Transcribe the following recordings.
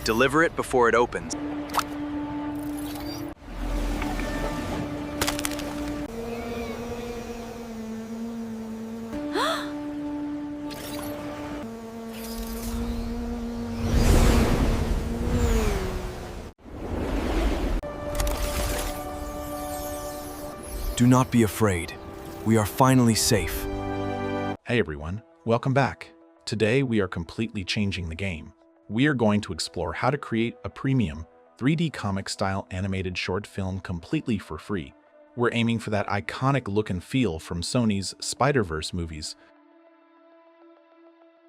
Deliver it before it opens. Do not be afraid. We are finally safe. Hey everyone, welcome back. Today we are completely changing the game. We are going to explore how to create a premium 3D comic-style animated short film completely for free. We're aiming for that iconic look and feel from Sony's Spider-Verse movies,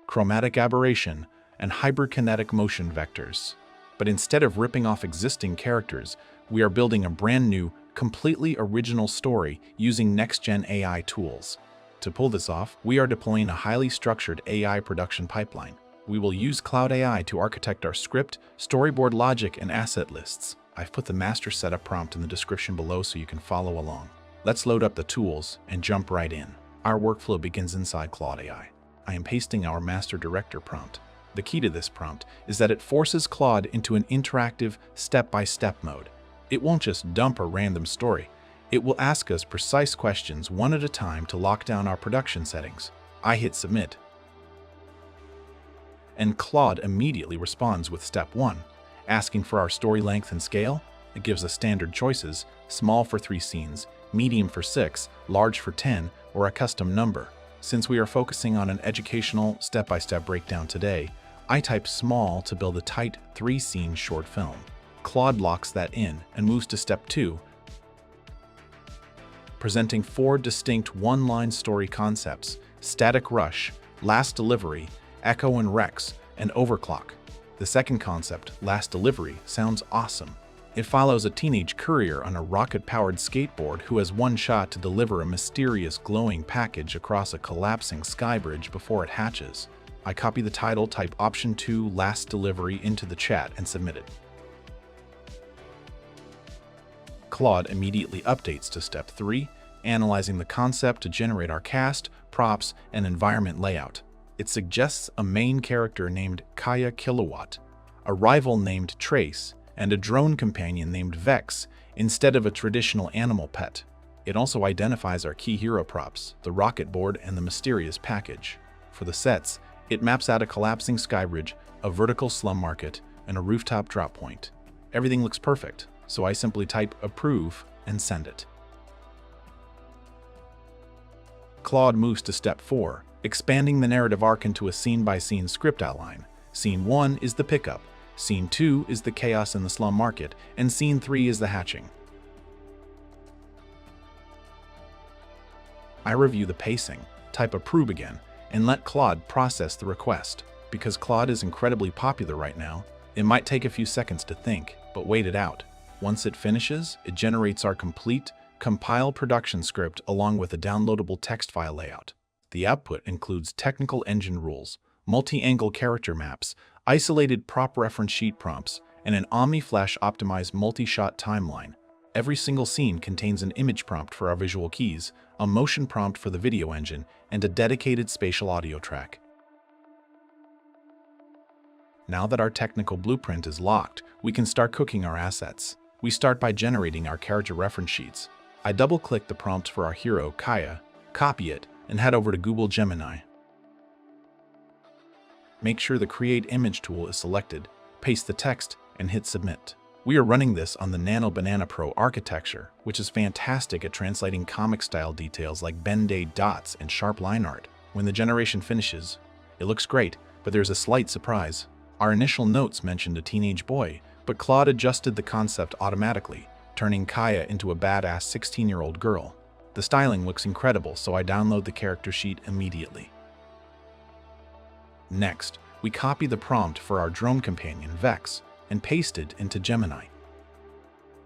chromatic aberration, and hyper-kinetic motion vectors. But instead of ripping off existing characters, we are building a brand new, completely original story using next-gen AI tools. To pull this off, we are deploying a highly structured AI production pipeline. We will use Claude AI to architect our script, storyboard logic, and asset lists. I've put the master setup prompt in the description below so you can follow along. Let's load up the tools and jump right in. Our workflow begins inside Claude AI. I am pasting our master director prompt. The key to this prompt is that it forces Claude into an interactive, step-by-step mode. It won't just dump a random story. It will ask us precise questions one at a time to lock down our production settings. I hit submit, and Claude immediately responds with step 1, asking for our story length and scale. It gives us standard choices: small for 3 scenes, medium for 6, large for 10, or a custom number. Since we are focusing on an educational step-by-step breakdown today, I type small to build a tight 3-scene short film. Claude locks that in and moves to step 2, presenting 4 distinct one-line story concepts: static rush, last delivery, echo and Rex, and overclock. The second concept, last delivery, sounds awesome. It follows a teenage courier on a rocket-powered skateboard who has one shot to deliver a mysterious glowing package across a collapsing sky bridge before it hatches. I copy the title, type option 2, last delivery, into the chat and submit it. Claude immediately updates to step 3, analyzing the concept to generate our cast, props, and environment layout. It suggests a main character named Kaya Kilowatt, a rival named Trace, and a drone companion named Vex instead of a traditional animal pet. It also identifies our key hero props, the rocket board and the mysterious package. For the sets, it maps out a collapsing skybridge, a vertical slum market, and a rooftop drop point. Everything looks perfect, so I simply type approve and send it. Claude moves to step 4, expanding the narrative arc into a scene-by-scene script outline. Scene 1 is the pickup, Scene 2 is the chaos in the slum market, and Scene 3 is the hatching. I review the pacing, type approve again, and let Claude process the request. Because Claude is incredibly popular right now, it might take a few seconds to think, but wait it out. Once it finishes, it generates our complete, compiled production script along with a downloadable text file layout. The output includes technical engine rules, multi-angle character maps, isolated prop reference sheet prompts, and an Omni Flash optimized multi-shot timeline. Every single scene contains an image prompt for our visual keys, a motion prompt for the video engine, and a dedicated spatial audio track. Now that our technical blueprint is locked, we can start cooking our assets. We start by generating our character reference sheets. I double-click the prompt for our hero, Kaya, copy it, and head over to Google Gemini. Make sure the Create Image tool is selected, paste the text, and hit Submit. We are running this on the Nano Banana Pro architecture, which is fantastic at translating comic-style details like Ben-Day dots and sharp line art. When the generation finishes, it looks great, but there's a slight surprise. Our initial notes mentioned a teenage boy, but Claude adjusted the concept automatically, turning Kaya into a badass 16-year-old girl. The styling looks incredible, so I download the character sheet immediately. Next, we copy the prompt for our drone companion, Vex, and paste it into Gemini.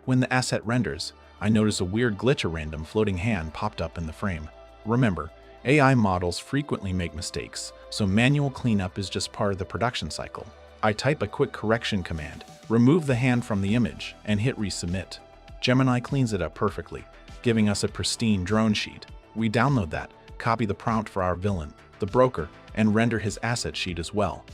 When the asset renders, I notice a weird glitch: a random floating hand popped up in the frame. Remember, AI models frequently make mistakes, so manual cleanup is just part of the production cycle. I type a quick correction command, remove the hand from the image, and hit resubmit. Gemini cleans it up perfectly, giving us a pristine drone sheet. We download that, copy the prompt for our villain, the broker, and render his asset sheet as well.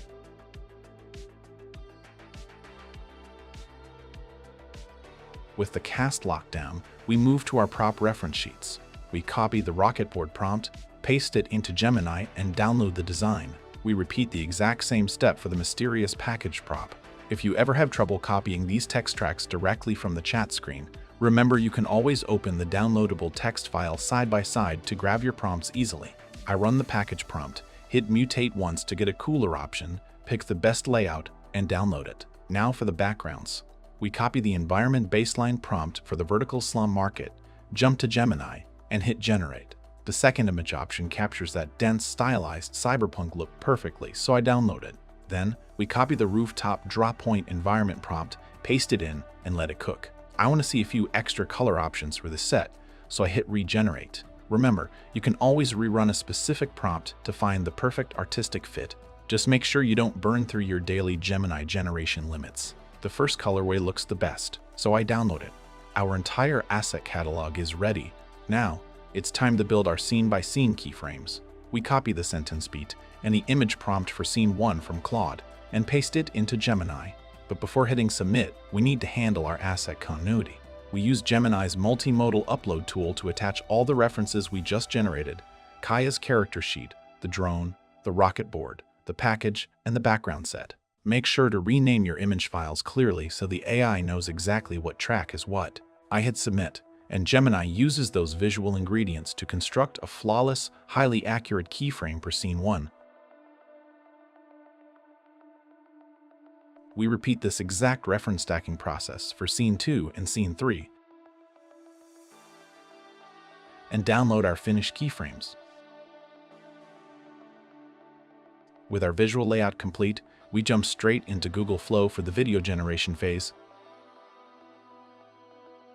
With the cast lockdown, we move to our prop reference sheets. We copy the rocket board prompt, paste it into Gemini, and download the design. We repeat the exact same step for the mysterious package prop. If you ever have trouble copying these text tracks directly from the chat screen, remember you can always open the downloadable text file side by side to grab your prompts easily. I run the package prompt, hit mutate once to get a cooler option, pick the best layout, and download it. Now for the backgrounds. We copy the environment baseline prompt for the vertical slum market, jump to Gemini, and hit generate. The second image option captures that dense, stylized cyberpunk look perfectly, so I download it. Then, we copy the rooftop drop point environment prompt, paste it in, and let it cook. I want to see a few extra color options for this set, so I hit regenerate. Remember, you can always rerun a specific prompt to find the perfect artistic fit. Just make sure you don't burn through your daily Gemini generation limits. The first colorway looks the best, so I download it. Our entire asset catalog is ready. Now, it's time to build our scene-by-scene keyframes. We copy the sentence beat and the image prompt for scene 1 from Claude and paste it into Gemini. But before hitting submit, we need to handle our asset continuity. We use Gemini's multimodal upload tool to attach all the references we just generated: Kaya's character sheet, the drone, the rocket board, the package, and the background set. Make sure to rename your image files clearly so the AI knows exactly what track is what. I hit submit, and Gemini uses those visual ingredients to construct a flawless, highly accurate keyframe for scene 1. We repeat this exact reference stacking process for scene 2 and scene 3, and download our finished keyframes. With our visual layout complete, we jump straight into Google Flow for the video generation phase.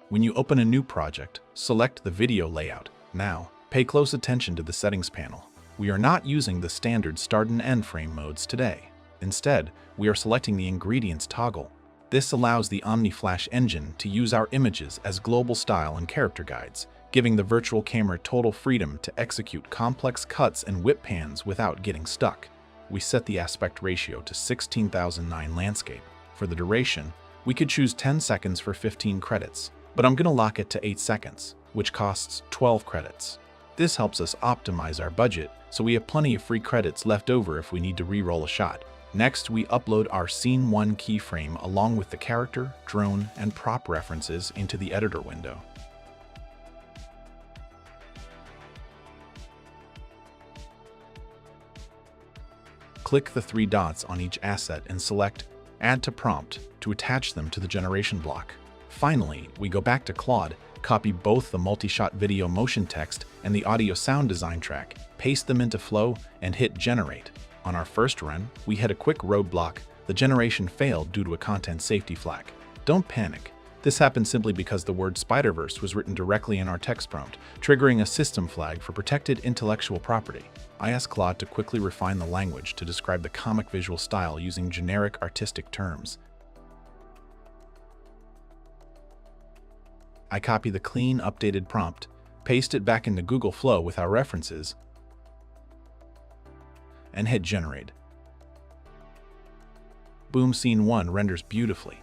When you open a new project, select the video layout. Now, pay close attention to the settings panel. We are not using the standard start and end frame modes today. Instead, we are selecting the ingredients toggle. This allows the Omni Flash engine to use our images as global style and character guides, giving the virtual camera total freedom to execute complex cuts and whip pans without getting stuck. We set the aspect ratio to 16,009 landscape. For the duration, we could choose 10 seconds for 15 credits, but I'm going to lock it to 8 seconds, which costs 12 credits. This helps us optimize our budget, so we have plenty of free credits left over if we need to re-roll a shot. Next, we upload our Scene 1 keyframe along with the character, drone, and prop references into the editor window. Click the 3 dots on each asset and select Add to Prompt to attach them to the generation block. Finally, we go back to Claude, copy both the multi-shot video motion text and the audio sound design track, paste them into Flow, and hit Generate. On our first run, we hit a quick roadblock. The generation failed due to a content safety flag. Don't panic. This happened simply because the word Spider-Verse was written directly in our text prompt, triggering a system flag for protected intellectual property. I asked Claude to quickly refine the language to describe the comic visual style using generic artistic terms. I copy the clean, updated prompt, paste it back into Google Flow with our references, and hit Generate. Boom, Scene 1 renders beautifully.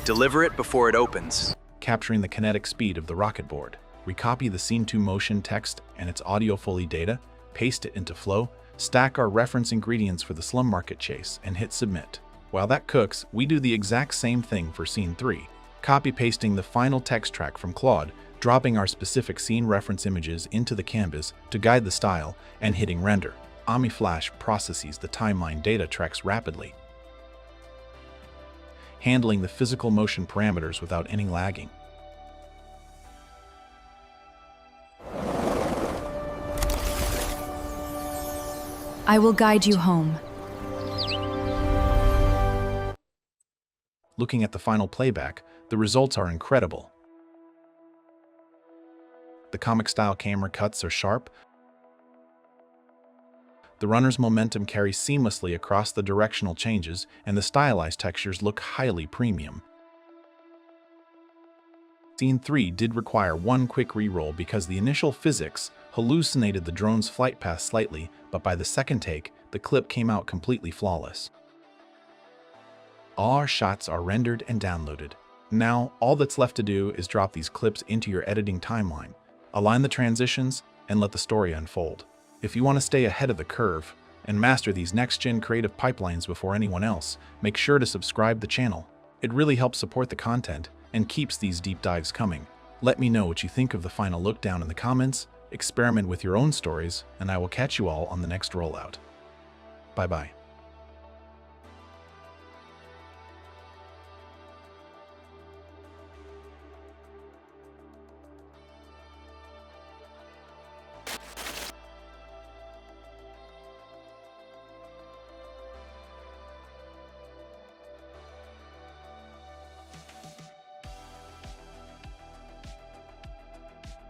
Deliver it before it opens. Capturing the kinetic speed of the rocket board. We copy the Scene 2 motion text and its audio Foley data, paste it into Flow, stack our reference ingredients for the slum market chase, and hit Submit. While that cooks, we do the exact same thing for Scene 3, copy-pasting the final text track from Claude, dropping our specific scene reference images into the canvas to guide the style, and hitting Render. Omni Flash processes the timeline data tracks rapidly, handling the physical motion parameters without any lagging. I will guide you home. Looking at the final playback, the results are incredible. The comic-style camera cuts are sharp. The runner's momentum carries seamlessly across the directional changes, and the stylized textures look highly premium. Scene 3 did require one quick re-roll because the initial physics hallucinated the drone's flight path slightly, but by the second take, the clip came out completely flawless. All our shots are rendered and downloaded. Now, all that's left to do is drop these clips into your editing timeline, align the transitions, and let the story unfold. If you want to stay ahead of the curve and master these next-gen creative pipelines before anyone else, make sure to subscribe the channel. It really helps support the content and keeps these deep dives coming. Let me know what you think of the final look down in the comments, experiment with your own stories, and I will catch you all on the next rollout. Bye-bye.